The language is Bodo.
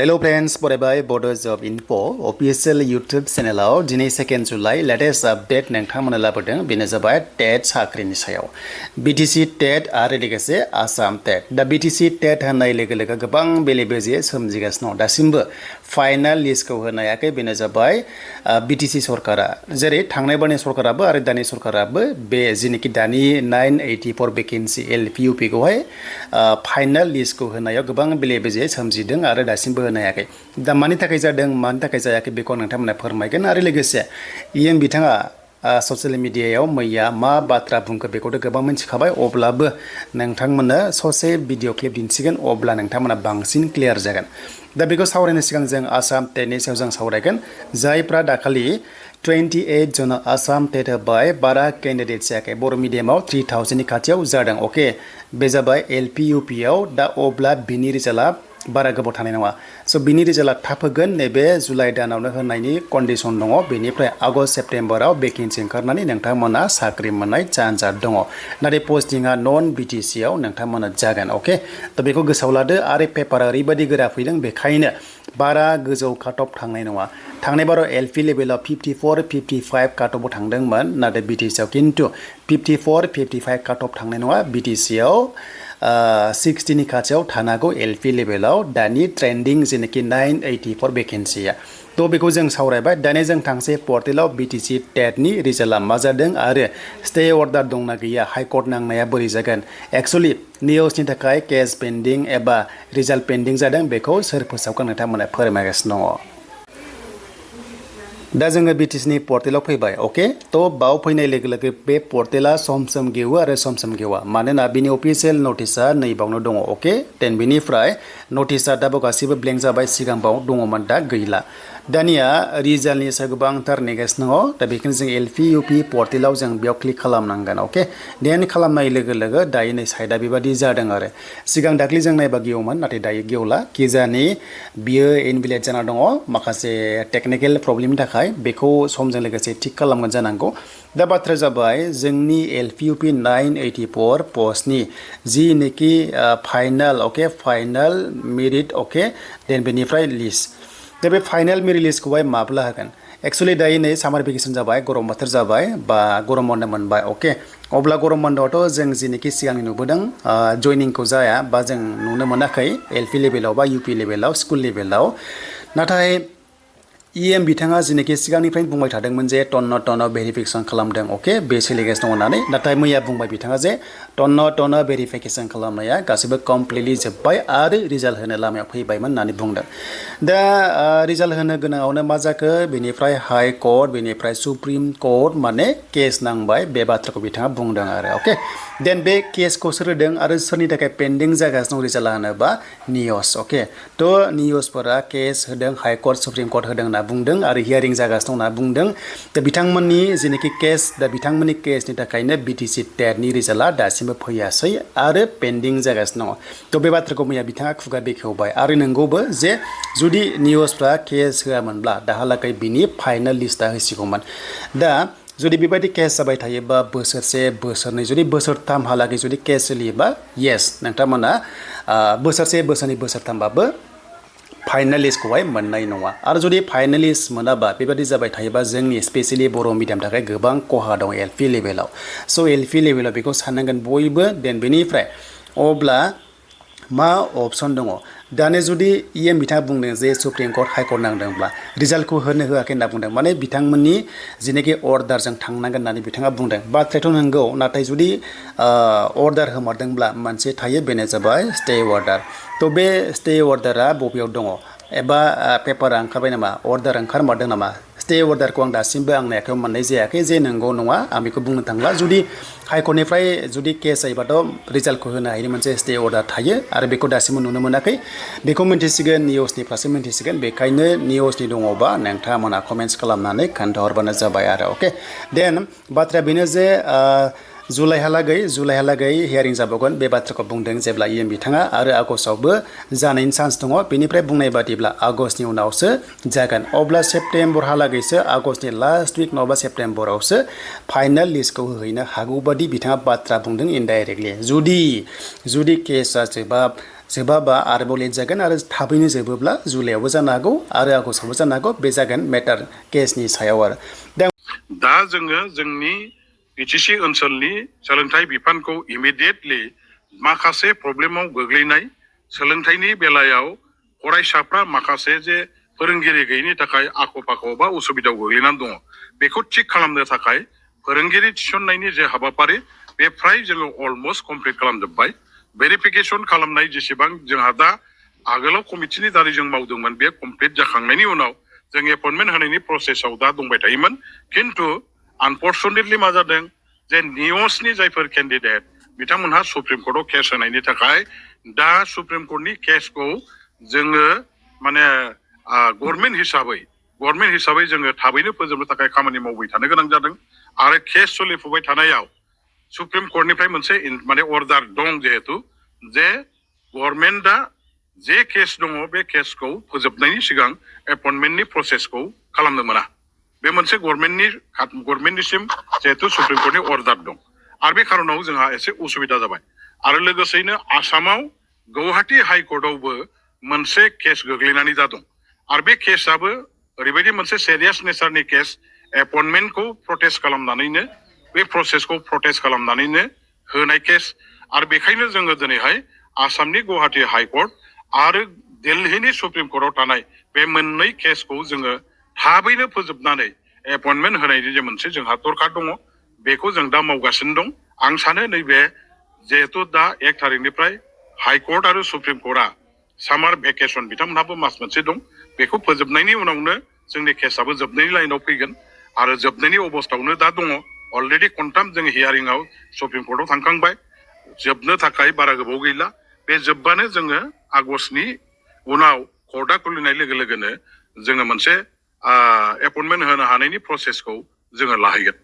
Hello friends, बरायबाय Bodo Job Info official YouTube channel दिनै 2 जुलाइ latest update नोंथांमोननो लाबोदों बेनो जाबाय TET साख्रिनि सायाव BTC TET आरो लोगोसे Assam TET दा BTC TET होननाय लोगो लोगो गोबां बेले-बेजे सोमजिगासिनो दं दासिमबो फाइनाल लिस्टखौ होनो हायाखै बेनो जाबाय BTC सरकारा जेरै थांनाय बारनि सरकाराबो आरो दानि सरकाराबो बे जिनोखि दानि 984 भेकेन्सि LPUP खौहाय फाइनाल लिस्टखौ होनायाव गोबां बेले-बेजे सोमजिदों आरो दासिमबो होनो हायाखै दा मानि थाखाय जादों मानि थाखाय जायाखै बेखौ नोंथांमोना फोरमायगोन आरो लोगोसे बिथाङा ससियेल मिडियायाव मैया मा बाथ्रा बुंखो बेखौथ' गोबां मिथिखाबाय अब्लाबो नोंथांमोननो ससे भिडिअ क्लिप दिन्थिगोन अब्ला नोंथांमोना बांसिन क्लियार जागोन दा बेखौ सावरायनो सिगां जों आसाम टेटनि सायाव जों सावरायगोन जायफ्रा दाखालि 28 जन आसाम टेट होबाय बारा केन्डिडेट जायाखै बर' मिडियामाव 3000 नि खाथियाव जादों अके बे जाबाय LPUP आव दा अब्ला बिनि रिजाल्टआ बारा गोबाव थानाय नङा स' बिनि रिजाल्टआ थाब होगोन नैबे जुलाइ दानावनो होनायनि कन्डिसन दङ बेनिफ्राय आगष्ट सेप्तेम्बराव भेकेन्सि ओंखारनानै नोंथांमोना साख्रि मोननाय चान्सआ दङ नाथाय पस्टिंआ नन BTC आव नोंथांमोना जागोन अके थ' बेखौ गोसोआव लादो आरो पेपारा ओरैबायदि गोरा फैदों बेखायनो बारा गोजौ काट अफ थांनाय नङा थांनाय बाराव LP लेभेलाव 54 55 काट अफआव थांदोंमोन नाथाय BTC आव खिन्थु 54 55 काट अफ थांनाय नङा BTC आव 60 नि खाथियाव थानांगौ LP लेभेलाव दानि ट्रेन्डिं जेनाखि 984 भेकेन्सिया थ' बेखौ जों सावरायबाय दानिया जों थांसै पर्टेलाव BTC TET नि रिजाल्टआ मा जादों आरो स्टे अर्डार दंना गैया हाइकर्ट नांनाया बोरै जागोन एक्सुअलि NIOS नि थाखाय केस पेन्डिं एबा रिजाल्ट पेन्डिं जादों बेखौ सोर फोसावगोन नोंथांमोना फोरमायगासिनो दङ दा जोङो BTC नि पर्टेलाव फैबाय अके थ' बाव फैनाय लोगो लोगो बे पर्टेला सम गेवो आरो सम गेवा मानोना बिनि अफिसियेल नटिसआ नैबावनो दङ अके देन बिनिफ्राय नटिसआ दाबो गासिबो ब्लेंक जाबाय सिगांबाव दङमोन दा गैला दानिया रिजाल्टनि सायाव गोबांथार नेगासिनो दङ दा बेखौनो जों LPUP पर्टेलाव जों बेयाव क्लिक खालामनांगोन अके देन खालामनाय लोगो लोगो दायो नै साइडआ बेबादि जादों आरो सिगां दाख्लि जों नायबा गेवोमोन नाथाय दायो गेवला किजानि बियो इनभेलिड जाना दङ माखासे टेक्निकेल प्रब्लेमनि थाखाय बेखौ समजों लोगोसे थिक खालामगोन जानांगौ दा बाथ्राया जाबाय जोंनि LPUP 984 पस्टनि जिनोखि फाइनाल अके फाइनाल मेरिट अके देन बेनिफ्राय लिस्ट दा बे फाइनाल मेरिट लिस्टखौहाय माब्ला होगोन एक्सुअलि दायो नै सामार भेकेसन जाबाय गरम बोथोर जाबाय बा गरम बन्द मोनबाय अके अब्ला गरम बन्दआवथ' जों जिनोखि सिगांनि नुबोदों जयनिंखौ जाया बा जों नुनो मोनाखै LP लेभेलाव बा UP लेभेलाव स्कुल लेभेलाव नाथाय बिथाङा जिनोखि सिगांनिफ्रायनो बुंबाय थादोंमोन जे टन्न भेरिफिकेसन खालामदों अके बे सोलिगासिनो दं होननानै नाथाय मैया बुंबाय बिथाङा जे टन्न भेरिफिकेसन खालामनाया गासैबो कमप्लिटलि जोब्बाय आरो रिजाल्ट होनो लामायाव फैबायमोन होननानै बुंदों दा रिजाल्ट होनो गोनाङावनो मा जाखो बेनिफ्राय हाइ कर्ट बेनिफ्राय सुप्रिम कर्ट माने केस नांबाय बे बाथ्राखौ बिथाङा बुंदों आरो अके देन बे केसखौ सोर होदों आरो सोरनि थाखाय पेन्डिं जागासिनो दं रिजाल्ट होनोबा NIOS अके थ' NIOSफोरा केस होदों हाइ कर्ट सुप्रिम कर्ट होदों होनना बुंदों आरो हियारिं जागासिनो दं होनना बुंदों दा बिथांमोननि जेनोखि केस दा बिथांमोननि केसनि थाखायनो BTC TET नि रिजाल्टआ दासिमबो फैयासै आरो पेन्डिं जागासिनो दङ थ' बे बाथ्राखौ मैया बिथाङा खुगा बेखेवबाय आरो नंगौबो जे जुदि NIOSफ्रा केस होआमोनब्ला दाहालागै बिनि फाइनाल लिस्टआ होसिगौमोन दा जुदि बेबायदि केस जाबाय थायोबा बोसोरसे बोसोरनै जुदि बोसोरथामहालागै जुदि केस सोलियोबा येस नोंथांमोना बोसोरसे बोसोरनै बोसोरथामबाबो फाइनाल लिस्टखौहाय मोननाय नङा आरो जुदि फाइनाल लिस्ट मोनाबा बेबादि जाबाय थायोबा जोंनि स्पेसियेलि बर' मिडियामनि थाखाय गोबां खहा दं LP लेभेलाव स' LP लेभेलाव बेखौ साननांगोन बयबो देन बेनिफ्राय अब्ला मा अपसन दङ दानो जुदि बिथाङा बुंदों जे सुप्रिम कर्ट हाइ कर्ट नांदोंब्ला रिजाल्टखौ होनो होआखै होनना बुंदों माने बिथांमोननि जिनोखि अर्डारजों थांनांगोन होननानै बिथाङा बुंदों बाथ्रायाथ' नंगौ नाथाय जुदि अर्डार होमारदोंब्ला मोनसे थायो बेनो जाबाय स्टे अर्डार थ' बे स्टे अर्डारा बबेयाव दङ एबा पेपारा ओंखारबाय नामा अर्डार ओंखारमारदों नामा स्टे अर्डारखौ आं दासिमबो आंनि आखायाव मोननाय जायाखै जे नंगौ नङा आं बेखौ बुंनो थांला जुदि हाइकर्टनिफ्राय जुदि केस जायोबाथ' रिजाल्टखौ होनो हायैनि मोनसे स्टे अर्डार थायो आरो बेखौ दासिमबो नुनो मोनाखै बेखौ मिन्थिसिगोन NIOSनिफ्रासो मिन्थिसिगोन बेखायनो NIOSनि दङबा नोंथांमोना कमेन्ट्स खालामनानै खोन्थाहरबानो जाबाय आरो अके देन बाथ्राया बेनो जे जुलाइहालागै हियारिं जाबावगोन बे बाथ्राखौ बुंदों जेब्ला बिथाङा आरो आगस्टआवबो जानायनि चान्स दङ बेनिफ्राय बुंनाय बादिब्ला आगस्टनि उनावसो जागोन अब्ला सेप्तेम्बरहालागैसो आगस्टनि लास्ट उइक नङाबा सेप्तेम्बरावसो फाइनाल लिस्टखौ होहैनो हागौ बादि बिथाङा बाथ्रा बुंदों इनडाइरेक्टलि जुदि केसआ जोबा जोबाबा आरोबाव लेट जागोन आरो थाबैनो जोबोब्ला जुलाइआवबो जानो हागौ आरो आगस्टआवबो जानो हागौ बे जागोन मेटार केसनि सायाव आरो दा जोङो जोंनि बिटिसि ओनसोलनि सोलोंथाइ बिफानखौ इमिडियेटलि माखासे प्रब्लेमाव गोग्लैनाय सोलोंथाइनि बेलायाव फरायसाफ्रा माखासे जे फोरोंगिरि गैयिनि थाखाय आख' फाख' बा उसुबिदायाव गोग्लैनानै दङ बेखौ थिग खालामनो थाखाय फोरोंगिरि थिसननायनि जे हाबाफारि बे फ्राय जोङो अलमस्ट कमप्लिट खालामजोब्बाय भेरिफिकेसन खालामनाय जेसेबां जोंहा दा आगोलाव कमिटिनि दारै जों मावदोंमोन बे कमप्लिट जाखांनायनि उनाव जों एपइन्टमेन्ट होनायनि प्रसेसआव दा दंबाय थायोमोन खिन्थु आनफर्चुनेटलि मा जादों जे नियसनि जायफोर केन्डिडेट बिथांमोनहा सुप्रिम कर्टआव केस होनायनि थाखाय दा सुप्रिम कर्टनि केसखौ जोङो माने गभर्नमेन्ट हिसाबै जोङो थाबैनो फोजोबनो थाखाय खामानि मावबाय थानो गोनां जादों आरो केस सोलिफुबाय थानायाव सुप्रिम कर्टनिफ्राय मोनसे माने अर्डार दं जिहेतु जे गभर्नमेन्टआ जे केस दङ बे केसखौ फोजोबनायनि सिगां एपइन्टमेन्टनि प्रसेसखौ खालामनो मोना बे मोनसे गभर्नमेन्टनिसिम जिहेतु सुप्रिम कर्टनि अर्डार दं आरो बे खारनाव जोंहा एसे उसुबिदा जाबाय आरो लोगोसेयैनो आसामाव गुवाहाटी हाइकर्टआवबो मोनसे केस गोग्लैनानै जादों आरो बे केसआबो ओरैबायदि मोनसे सिरियास नेचारनि केस एपइन्टमेन्टखौ प्रटेस्ट खालामनानैनो बे प्रसेसखौ प्रटेस्ट खालामनानैनो होनाय केस आरो बेखायनो जोङो दिनैहाय आसामनि गुवाहाटी हाइकर्ट आरो दिल्लीनि सुप्रिम कर्टआव थानाय बे मोननै केसखौ जोङो थाबैनो फोजोबनानै एपइन्टमेन्ट होनायनि जे मोनसे जोंहा दरखार दङ बेखौ जों दा मावगासिनो दं आं सानो नैबे जिहेतु दा 1 थारिखनिफ्राय हाइकर्ट आरो सुप्रिम कर्टआ सामार भेकेसन बिथांमोनहाबो मास मोनसे दं बेखौ फोजोबनायनि उनावनो जोंनि केसआबो जोबनायनि लाइनाव फैगोन आरो जोबनायनि अबस्थायावनो दा दङ अलरेडि खनथाम जों हियारिंआव सुप्रिम कर्टआव थांखांबाय जोबनो थाखाय बारा गोबाव गैला बे जोबबानो जोङो आगष्टनि उनाव कर्टआ खुलिनाय लोगो लोगोनो जोङो मोनसे एपइन्टमेन्ट होनो हानायनि प्रसेसखौ जोङो लाहैगोन